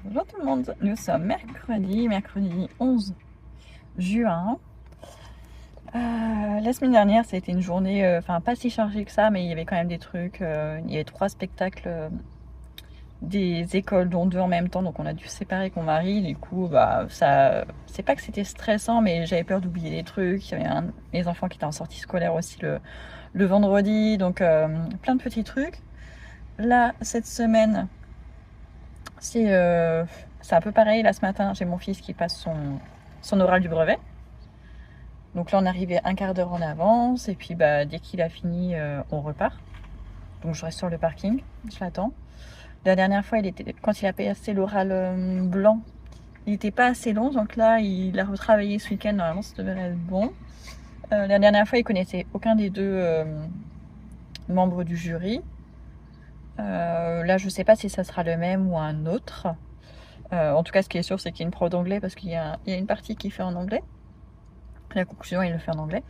Bonjour tout le monde, nous sommes mercredi 11 juin. La semaine dernière, ça a été une journée, enfin pas si chargée que ça, mais il y avait quand même des trucs. Il y avait 3 spectacles des écoles, dont 2 en même temps, donc on a dû séparer avec mon mari. Du coup, bah, ça, c'est pas que c'était stressant, mais j'avais peur d'oublier des trucs. Il y avait mes enfants qui étaient en sortie scolaire aussi le vendredi, donc plein de petits trucs. Là, cette semaine, c'est un peu pareil. Là, ce matin, j'ai mon fils qui passe son oral du brevet. Donc là, on est arrivé un quart d'heure en avance. Et puis, bah, dès qu'il a fini, on repart. Donc, je reste sur le parking. Je l'attends. La dernière fois, quand il a passé l'oral blanc, il n'était pas assez long. Donc là, il a retravaillé ce week-end. Normalement, ça devrait être bon. La dernière fois, il connaissait aucun des deux membres du jury. Là, je ne sais pas si ça sera le même ou un autre. En tout cas, ce qui est sûr, c'est qu'il y a une prof d'anglais parce qu'il y a une partie qui fait en anglais. La conclusion, il le fait en anglais.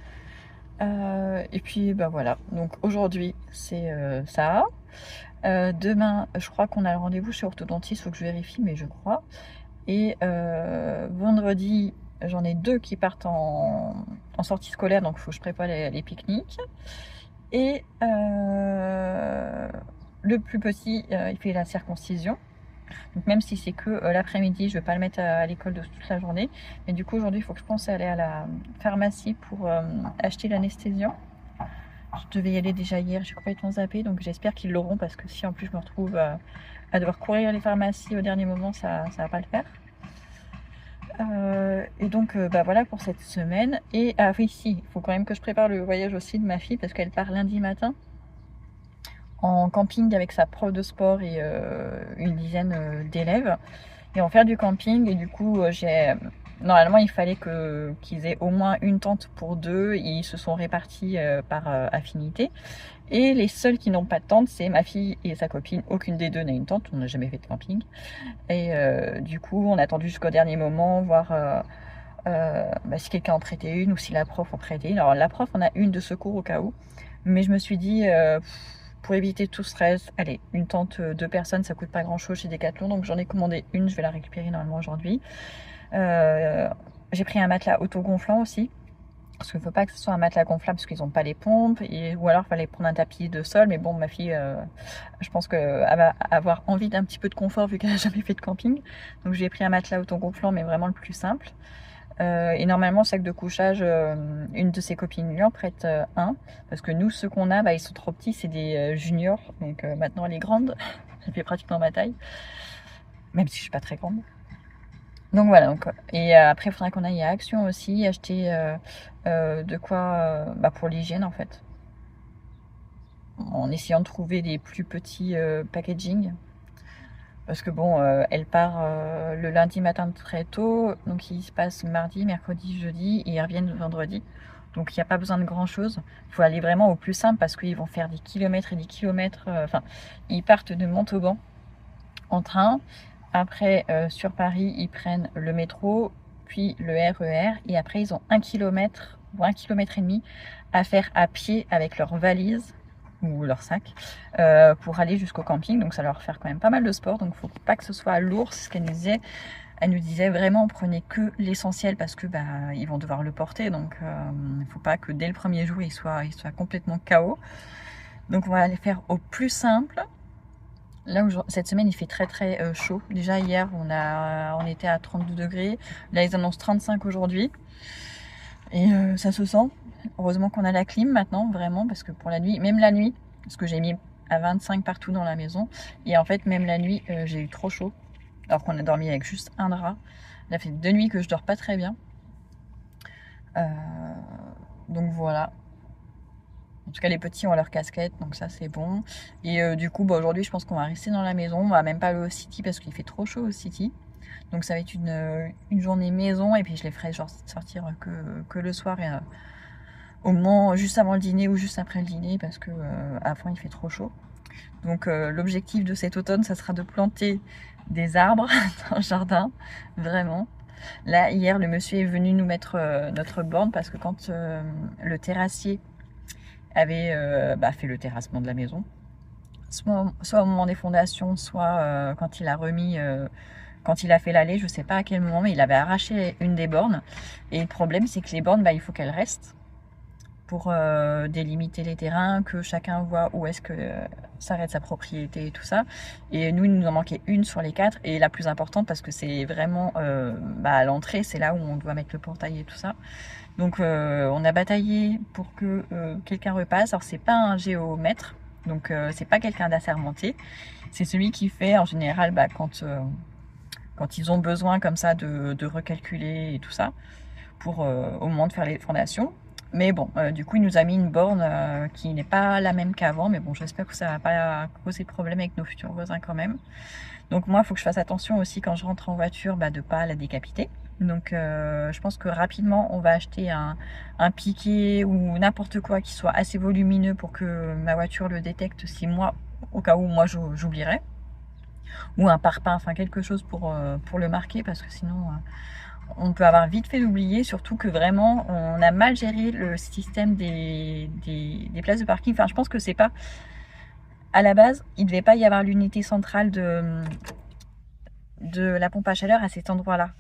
Et puis, bah voilà. Donc aujourd'hui, c'est ça. Demain, je crois qu'on a le rendez-vous chez orthodontiste, faut que je vérifie, mais je crois. Et vendredi, j'en ai 2 qui partent en sortie scolaire, donc il faut que je prépare les pique-niques. Et le plus petit, il fait la circoncision. Donc même si c'est que l'après-midi, je ne vais pas le mettre à l'école de toute la journée. Mais du coup, aujourd'hui, il faut que je pense à aller à la pharmacie pour acheter l'anesthésiant. Je devais y aller déjà hier, j'ai complètement zappé, donc j'espère qu'ils l'auront parce que si en plus je me retrouve à devoir courir les pharmacies au dernier moment, ça va pas le faire. Et donc bah voilà pour cette semaine. Et ah oui, si, il faut quand même que je prépare le voyage aussi de ma fille parce qu'elle part lundi matin en camping avec sa prof de sport et une dizaine d'élèves. Ils vont faire du camping et du coup normalement il fallait qu'ils aient au moins une tente pour 2. Ils se sont répartis par affinité. Et les seuls qui n'ont pas de tente, c'est ma fille et sa copine. Aucune des deux n'a une tente, on n'a jamais fait de camping. Et du coup, on a attendu jusqu'au dernier moment, voir bah, si quelqu'un en prêtait une ou si la prof en prêtait une. Alors la prof en a une de secours au cas où. Mais je me suis dit, pour éviter tout stress, allez, une tente 2 personnes, ça coûte pas grand chose chez Decathlon. Donc j'en ai commandé une, je vais la récupérer normalement aujourd'hui. J'ai pris un matelas autogonflant aussi. Parce qu'il ne faut pas que ce soit un matelas gonflable parce qu'ils n'ont pas les pompes. Ou alors il fallait prendre un tapis de sol. Mais bon, ma fille, je pense qu'elle va avoir envie d'un petit peu de confort vu qu'elle n'a jamais fait de camping. Donc j'ai pris un matelas autogonflant mais vraiment le plus simple. Et normalement, sac de couchage, une de ses copines lui en prête un. Parce que nous, ceux qu'on a, bah, ils sont trop petits. C'est des juniors. Donc maintenant, elle est grande. Elle fait pratiquement ma taille. Même si je suis pas très grande. Donc voilà, et après il faudra qu'on aille à Action aussi, acheter de quoi bah, pour l'hygiène en fait. En essayant de trouver des plus petits packaging. Parce que bon, elle part le lundi matin très tôt, donc il se passe mardi, mercredi, jeudi, et ils reviennent vendredi. Donc il n'y a pas besoin de grand chose. Il faut aller vraiment au plus simple parce qu'ils vont faire des kilomètres et des kilomètres. Enfin, ils partent de Montauban en train. Après, sur Paris, ils prennent le métro, puis le RER. Et après, ils ont 1 kilomètre ou 1,5 km à faire à pied avec leur valise ou leur sac pour aller jusqu'au camping. Donc ça leur faire quand même pas mal de sport. Donc il ne faut pas que ce soit lourd. C'est ce qu'elle nous disait. Elle nous disait vraiment prenez que l'essentiel parce que bah, ils vont devoir le porter. Donc il ne faut pas que dès le premier jour, ils soient complètement KO. Donc on va aller faire au plus simple. Là, cette semaine, il fait très très chaud. Déjà hier, on était à 32 degrés. Là, ils annoncent 35 aujourd'hui. Et ça se sent. Heureusement qu'on a la clim maintenant, vraiment, parce que pour la nuit, même la nuit, parce que j'ai mis à 25 partout dans la maison. Et en fait, même la nuit, j'ai eu trop chaud. Alors qu'on a dormi avec juste un drap. Ça fait 2 nuits que je dors pas très bien. Donc voilà. En tout cas, les petits ont leur casquette, donc ça c'est bon. Et du coup, bah, aujourd'hui, je pense qu'on va rester dans la maison. On va même pas aller au City parce qu'il fait trop chaud au City. Donc ça va être une journée maison et puis je les ferai genre sortir que le soir et au moment juste avant le dîner ou juste après le dîner parce que avant il fait trop chaud. Donc l'objectif de cet automne, ça sera de planter des arbres dans le jardin, vraiment. Là, hier, le monsieur est venu nous mettre notre borne parce que quand le terrassier avait fait le terrassement de la maison, soit au moment des fondations, soit quand il a remis Quand il a fait l'aller, je sais pas à quel moment, mais il avait arraché une des bornes. Et le problème, c'est que les bornes, bah, il faut qu'elles restent pour délimiter les terrains, que chacun voit où est-ce que s'arrête sa propriété et tout ça. Et nous, il nous en manquait une sur les 4, et la plus importante parce que c'est vraiment bah, à l'entrée, c'est là où on doit mettre le portail et tout ça. Donc on a bataillé pour que quelqu'un repasse. Alors c'est pas un géomètre, donc c'est pas quelqu'un d'assermenté. C'est celui qui fait en général bah, quand ils ont besoin comme ça de recalculer et tout ça, pour au moment de faire les fondations. Mais bon, du coup, il nous a mis une borne qui n'est pas la même qu'avant. Mais bon, j'espère que ça va pas causer de problème avec nos futurs voisins quand même. Donc moi, il faut que je fasse attention aussi quand je rentre en voiture, bah, de pas la décapiter. Donc je pense que rapidement, on va acheter un piquet ou n'importe quoi qui soit assez volumineux pour que ma voiture le détecte si moi, au cas où moi j'oublierais. Ou un parpaing, enfin quelque chose pour le marquer, parce que sinon on peut avoir vite fait d'oublier, surtout que vraiment on a mal géré le système des places de parking. Enfin, je pense que c'est pas... À la base, il ne devait pas y avoir l'unité centrale de la pompe à chaleur à cet endroit-là.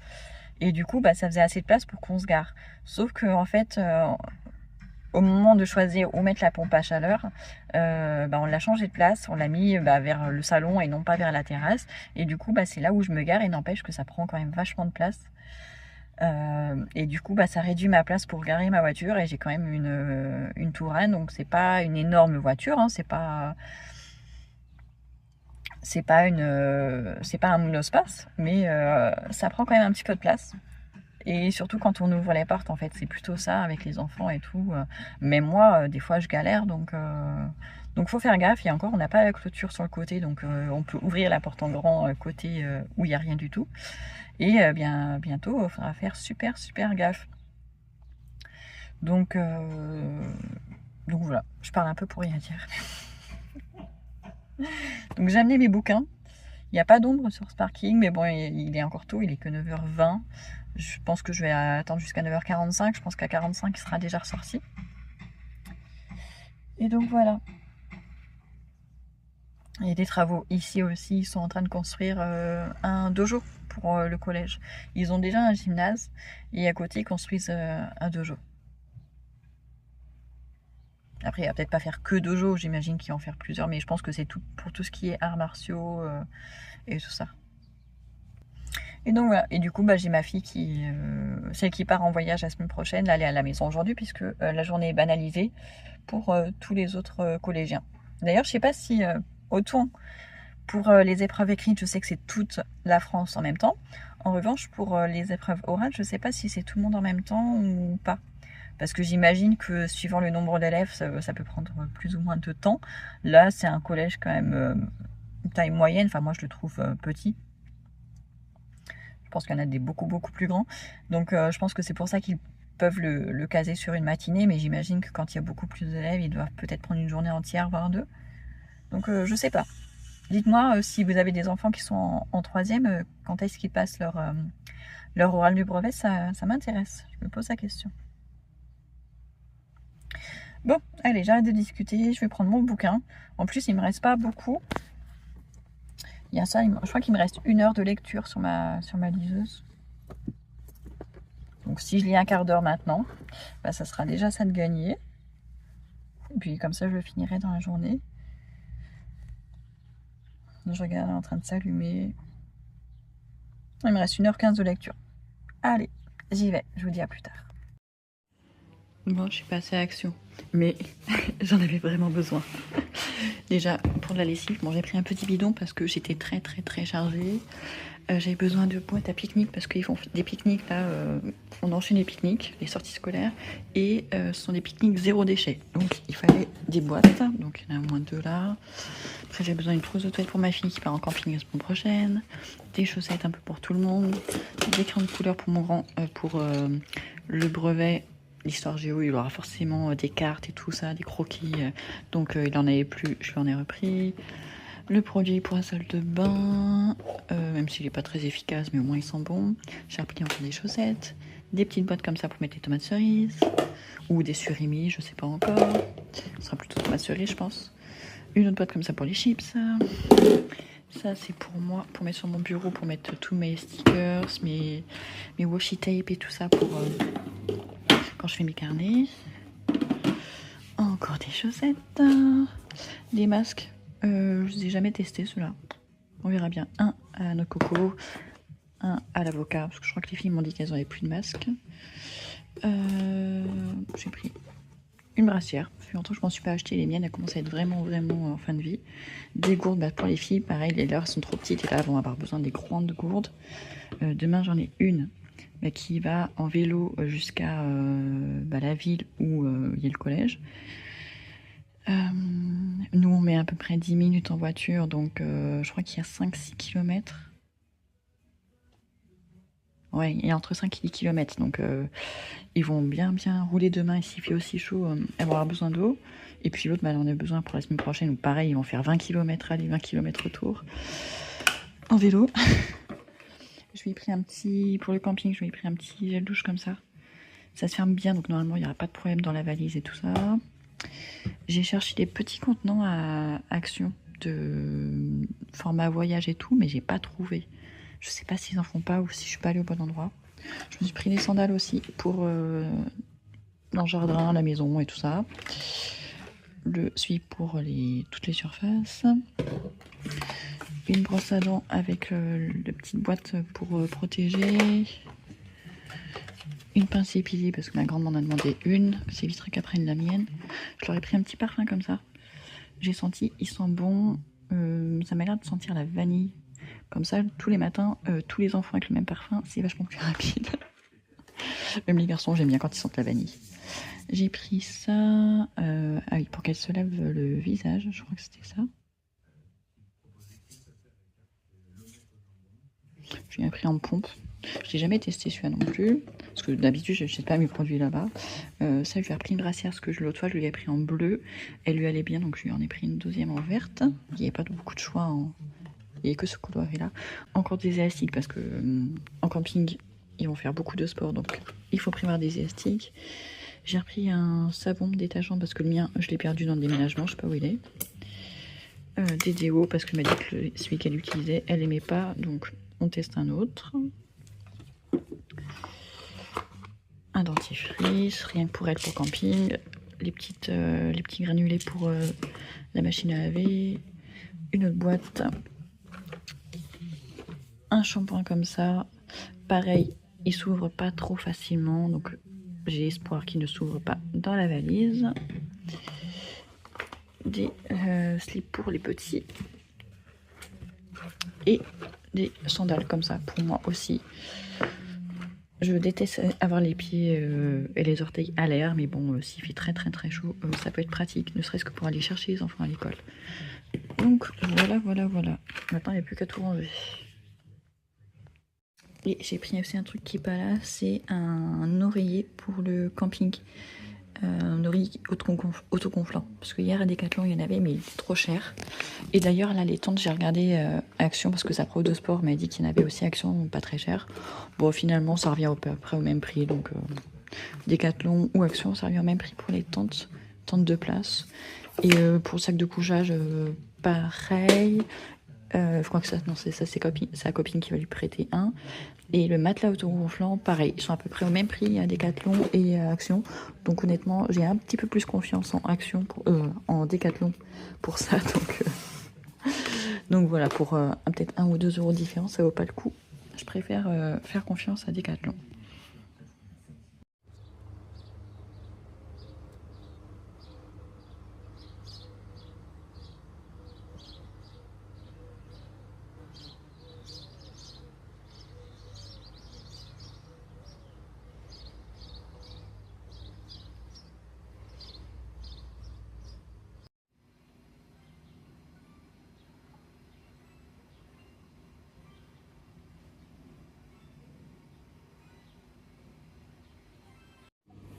Et du coup, bah, ça faisait assez de place pour qu'on se gare. Sauf que en fait, au moment de choisir où mettre la pompe à chaleur, bah, on l'a changé de place, on l'a mis bah, vers le salon et non pas vers la terrasse. Et du coup, bah, c'est là où je me gare, et n'empêche que ça prend quand même vachement de place. Et du coup, bah, ça réduit ma place pour garer ma voiture, et j'ai quand même une Tourane, donc c'est pas une énorme voiture, hein, c'est pas un monospace, mais ça prend quand même un petit peu de place. Et surtout quand on ouvre les portes, en fait, c'est plutôt ça avec les enfants et tout. Même moi, des fois, je galère, donc faut faire gaffe. Et encore, on n'a pas la clôture sur le côté, donc on peut ouvrir la porte en grand côté où il n'y a rien du tout. Et bientôt, il faudra faire super gaffe. Donc voilà, je parle un peu pour rien dire. Donc j'ai amené mes bouquins. Il n'y a pas d'ombre sur ce parking, mais bon, il est encore tôt, il est que 9h20. Je pense que je vais attendre jusqu'à 9h45. Je pense qu'à 45, il sera déjà ressorti. Et donc voilà. Il y a des travaux ici aussi. Ils sont en train de construire un dojo pour le collège. Ils ont déjà un gymnase et à côté, ils construisent un dojo. Après, il va peut-être pas faire que dojo, j'imagine qu'ils vont en faire plusieurs, mais je pense que c'est tout pour tout ce qui est arts martiaux et tout ça. Et donc voilà, et du coup bah, j'ai ma fille celle qui part en voyage la semaine prochaine. Là, elle est à la maison aujourd'hui puisque la journée est banalisée pour tous les autres collégiens. D'ailleurs, je sais pas si autant pour les épreuves écrites, je sais que c'est toute la France en même temps. En revanche, pour les épreuves orales, je sais pas si c'est tout le monde en même temps ou pas. Parce que j'imagine que suivant le nombre d'élèves, ça peut prendre plus ou moins de temps. Là, c'est un collège quand même taille moyenne. Enfin, moi, je le trouve petit. Je pense qu'il y en a des beaucoup plus grands. Donc je pense que c'est pour ça qu'ils peuvent le caser sur une matinée. Mais j'imagine que quand il y a beaucoup plus d'élèves, ils doivent peut-être prendre une journée entière, voire deux. Donc je sais pas. Dites-moi si vous avez des enfants qui sont en troisième, quand est-ce qu'ils passent leur oral du brevet, ça m'intéresse. Je me pose la question. Bon, allez, j'arrête de discuter. Je vais prendre mon bouquin. En plus, il me reste pas beaucoup. Il y a ça, je crois qu'il me reste 1 heure de lecture sur ma liseuse. Donc si je lis un quart d'heure maintenant, bah, ça sera déjà ça de gagner. Et puis comme ça, je le finirai dans la journée. Je regarde, elle est en train de s'allumer. Il me reste 1h15 de lecture. Allez, j'y vais. Je vous dis à plus tard. Bon, je suis passée à action. Mais j'en avais vraiment besoin. Déjà, pour la lessive, bon, j'ai pris un petit bidon parce que j'étais très chargée. J'avais besoin de boîtes à pique-nique parce qu'ils font des pique-niques là. On enchaîne les pique-niques, les sorties scolaires. Et ce sont des pique-niques 0 déchet. Donc il fallait des boîtes. Donc il y en a au moins 2 là. Après, j'ai besoin d'une trousse de toilette pour ma fille qui part en camping la semaine prochaine. Des chaussettes un peu pour tout le monde. Des crayons de couleur pour mon grand, pour le brevet. L'histoire géo, il aura forcément des cartes et tout ça, des croquis. Donc il en avait plus, je lui en ai repris. Le produit pour la salle de bain, même s'il n'est pas très efficace, mais au moins il sent bon. J'ai repris encore des chaussettes. Des petites boîtes comme ça pour mettre les tomates cerises. Ou des surimi, je sais pas encore. Ce sera plutôt tomates cerises, je pense. Une autre boîte comme ça pour les chips. Ça c'est pour moi, pour mettre sur mon bureau, pour mettre tous mes stickers, mes washi tape et tout ça pour quand je fais mes carnets. Encore des chaussettes, des masques. Je les ai jamais testés ceux-là. On verra bien. Un à notre coco, un à l'avocat, parce que je crois que les filles m'ont dit qu'elles n'avaient plus de masque. J'ai pris une brassière. Ça fait longtemps que je m'en suis pas acheté. Les miennes, elles commencent à être vraiment en fin de vie. Des gourdes, pour les filles, pareil, les leurs sont trop petites et là, elles vont avoir besoin des grandes gourdes. Demain, j'en ai une qui va en vélo jusqu'à la ville où il y a le collège. Nous, on met à peu près 10 minutes en voiture, donc je crois qu'il y a 5-6 km. Ouais, il y a entre 5 et 10 km, donc ils vont bien rouler demain, et s'il fait aussi chaud, elles vont avoir besoin d'eau. Et puis l'autre, elle en a besoin pour la semaine prochaine, donc pareil, ils vont faire 20 km aller, 20 km retour, en vélo. Je lui ai pris un petit, pour le camping, je lui ai pris un petit gel douche comme ça. Ça se ferme bien, donc normalement, il n'y aura pas de problème dans la valise et tout ça. J'ai cherché des petits contenants à Action, de format voyage et tout, mais j'ai pas trouvé. Je sais pas s'ils en font pas ou si je suis pas allée au bon endroit. Je me suis pris des sandales aussi pour dans le jardin, la maison et tout ça. Le suivi pour toutes les surfaces. Une brosse à dents avec la petite boîte pour protéger. Une pince épilée parce que ma grande m'en a demandé une. C'est éviterait qu'elle prenne la mienne. Je leur ai pris un petit parfum comme ça. J'ai senti, ils sont bons. Ça m'a l'air de sentir la vanille. Comme ça, tous les matins, tous les enfants avec le même parfum, c'est vachement plus rapide. Même les garçons, j'aime bien quand ils sentent la vanille. J'ai pris ça pour qu'elle se lave le visage. Je crois que c'était ça. J'ai pris en pompe. Je l'ai jamais testé celui-là non plus. Parce que d'habitude, je ne sais pas mes produits là-bas. Ça, je lui ai pris une brassière. Parce que l'autre fois, je lui ai pris en bleu. Elle lui allait bien, donc je lui en ai pris une deuxième en verte. Il n'y avait pas beaucoup de choix en... Il n'y a que ce couloir-là. Encore des élastiques parce que en camping, ils vont faire beaucoup de sport. Donc, il faut prévoir des élastiques. J'ai repris un savon détachant parce que le mien, je l'ai perdu dans le déménagement. Je ne sais pas où il est. Des déos parce qu'elle m'a dit que celui qu'elle utilisait, elle n'aimait pas. Donc, on teste un autre. Un dentifrice, rien que pour elle pour camping. Les petits granulés pour la machine à laver. Une autre boîte. Un shampoing comme ça, pareil, il s'ouvre pas trop facilement, donc j'ai espoir qu'il ne s'ouvre pas dans la valise. Des slips pour les petits et des sandales comme ça pour moi aussi. Je déteste avoir les pieds et les orteils à l'air, mais bon, s'il fait très chaud, ça peut être pratique, ne serait-ce que pour aller chercher les enfants à l'école. Donc voilà. Maintenant, il n'y a plus qu'à tout ranger. Et j'ai pris aussi un truc qui est pas là, c'est un oreiller pour le camping. Un oreiller autogonflant. Parce que hier à Decathlon il y en avait, mais il était trop cher. Et d'ailleurs là les tentes, j'ai regardé Action parce que sa pro de sport m'a dit qu'il y en avait aussi Action, pas très cher. Bon finalement ça revient à peu près au même prix. Donc Decathlon ou Action, ça revient au même prix pour les tentes de place. Et pour le sac de couchage, pareil. Je crois que c'est sa copine qui va lui prêter un. Et le matelas autogonflant, pareil, ils sont à peu près au même prix à Decathlon et à Action. Donc honnêtement, j'ai un petit peu plus confiance en Action, en Decathlon pour ça. Donc voilà, pour peut-être 1 ou 2 € de différence, ça vaut pas le coup. Je préfère faire confiance à Decathlon.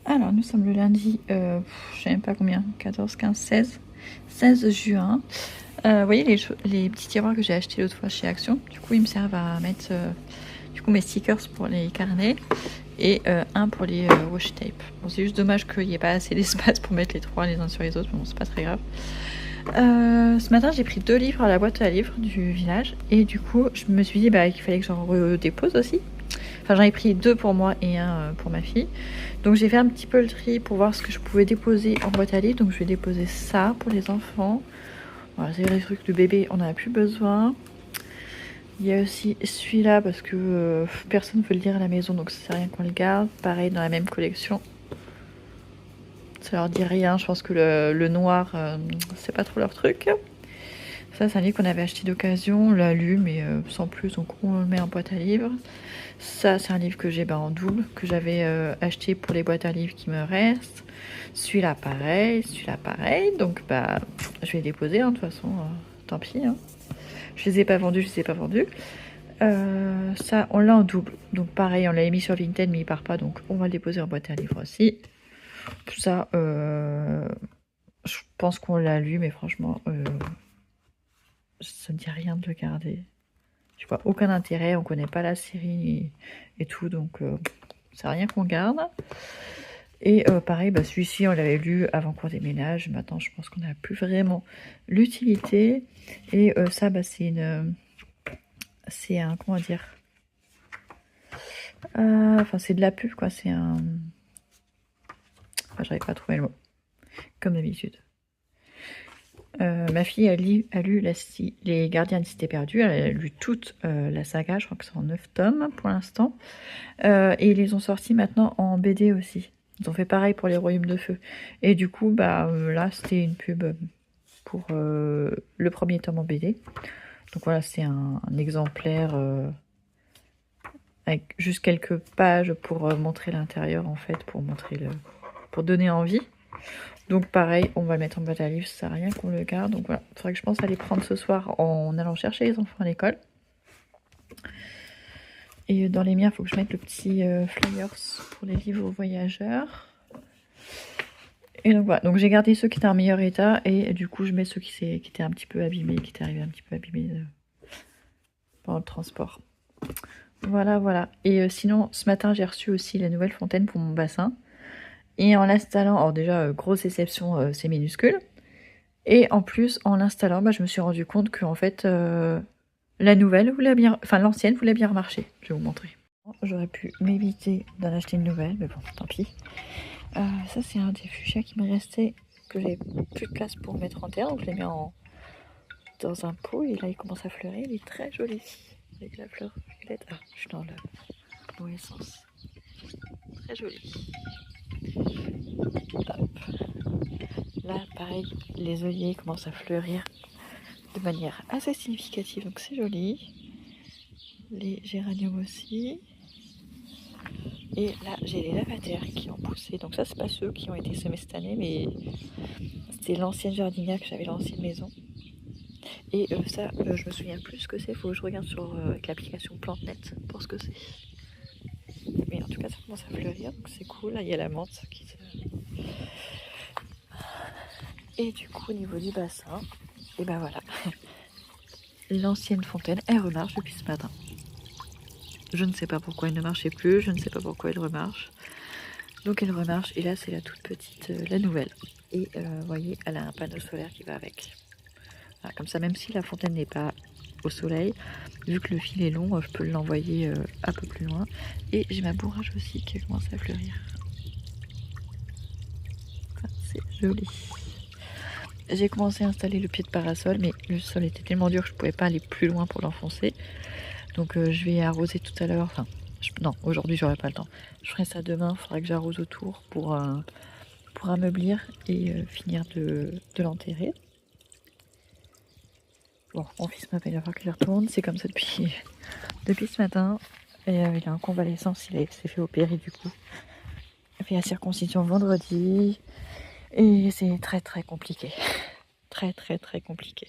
Alors, nous sommes le lundi, je sais même pas combien, 14, 15, 16 juin. Vous voyez les petits tiroirs que j'ai achetés l'autre fois chez Action. Du coup, ils me servent à mettre mes stickers pour les carnets et un pour les washi tape. Bon, c'est juste dommage qu'il n'y ait pas assez d'espace pour mettre les trois les uns sur les autres, mais bon, c'est pas très grave. Ce matin j'ai pris 2 livres à la boîte à livres du village et du coup je me suis dit qu'il fallait que j'en redépose aussi. Enfin j'en ai pris 2 pour moi et un pour ma fille. Donc j'ai fait un petit peu le tri pour voir ce que je pouvais déposer en boîte à livres. Donc je vais déposer ça pour les enfants. Voilà, c'est des trucs de bébé, on n'en a plus besoin. Il y a aussi celui-là parce que personne ne veut le lire à la maison, donc ça sert à rien qu'on le garde. Pareil dans la même collection. Ça leur dit rien, je pense que le noir, c'est pas trop leur truc. Ça, c'est un livre qu'on avait acheté d'occasion, on l'a lu, mais sans plus, donc on le met en boîte à livres. Ça, c'est un livre que j'ai en double, que j'avais acheté pour les boîtes à livres qui me restent. Celui-là, pareil, donc je vais les déposer, de toute façon, tant pis. Je les ai pas vendus, ça, on l'a en double, donc pareil, on l'a mis sur Vinted, mais il part pas, donc on va le déposer en boîte à livres aussi. Ça, je pense qu'on l'a lu, mais franchement, ça ne dit rien de le garder. Je vois aucun intérêt, on connaît pas la série et tout, donc c'est rien qu'on garde. Et pareil, celui-ci, on l'avait lu avant qu'on déménage. Maintenant, je pense qu'on n'a plus vraiment l'utilité. Et ça, c'est un, comment dire, enfin, c'est de la pub, quoi. C'est un... Enfin, j'arrive pas à trouver le mot. Comme d'habitude. Ma fille a lu Les Gardiens de Cité Perdue. Elle a lu toute la saga, je crois que c'est en 9 tomes pour l'instant. Et ils les ont sortis maintenant en BD aussi. Ils ont fait pareil pour les Royaumes de Feu. Et du coup, là, c'était une pub pour le premier tome en BD. Donc voilà, c'est un exemplaire avec juste quelques pages pour montrer l'intérieur, en fait, pour donner envie. Donc pareil, on va le mettre en boîte à livres, ça sert à rien qu'on le garde. Donc voilà, il faudrait que je pense à les prendre ce soir en allant chercher les enfants à l'école. Et dans les miens, il faut que je mette le petit flyers pour les livres voyageurs. Et donc voilà, donc j'ai gardé ceux qui étaient en meilleur état et du coup je mets ceux qui étaient un petit peu abîmés, qui étaient arrivés un petit peu abîmés pendant le transport. Voilà. Et sinon, ce matin, j'ai reçu aussi la nouvelle fontaine pour mon bassin. Et en l'installant, alors déjà, grosse déception, c'est minuscule. Et en plus, en l'installant, je me suis rendu compte que en fait, la nouvelle voulait bien, enfin l'ancienne voulait bien remarcher. Je vais vous montrer. J'aurais pu m'éviter d'en acheter une nouvelle, mais bon, tant pis. Ça, c'est un des fuchsias qui me restait, que j'ai plus de place pour mettre en terre, donc je l'ai mis dans un pot. Et là, il commence à fleurir. Il est très joli avec la fleur violette. Ah, je suis dans le mauvais sens. Très joli. Hop. Là, pareil, les œillets commencent à fleurir de manière assez significative, donc c'est joli. Les géraniums aussi. Et là, j'ai les lavataires qui ont poussé. Donc ça, c'est pas ceux qui ont été semés cette année, mais c'était l'ancienne jardinière que j'avais, l'ancienne maison. Et ça, je me souviens plus ce que c'est. Faut que je regarde avec l'application PlanteNet pour ce que c'est. Mais en tout cas, ça commence à fleurir, donc c'est cool. Là, il y a la menthe qui se... Et du coup, au niveau du bassin, et voilà. L'ancienne fontaine, elle remarche depuis ce matin. Je ne sais pas pourquoi elle ne marchait plus, je ne sais pas pourquoi elle remarche. Donc elle remarche, et là c'est la toute petite, la nouvelle. Et vous voyez, elle a un panneau solaire qui va avec. Voilà, comme ça, même si la fontaine n'est pas au soleil, vu que le fil est long, je peux l'envoyer un peu plus loin. Et j'ai ma bourrage aussi qui commence à fleurir. C'est joli. J'ai commencé à installer le pied de parasol, mais le sol était tellement dur que je ne pouvais pas aller plus loin pour l'enfoncer. Donc je vais arroser tout à l'heure. Enfin, non, aujourd'hui j'aurai pas le temps. Je ferai ça demain. Il faudra que j'arrose autour pour ameublir et finir de l'enterrer. Bon, mon fils m'appelle à voir qu'il retourne. C'est comme ça depuis ce matin. Et il est en convalescence. Il s'est fait opérer du coup. Il a fait la circoncision vendredi. Et c'est très très compliqué. Très compliqué.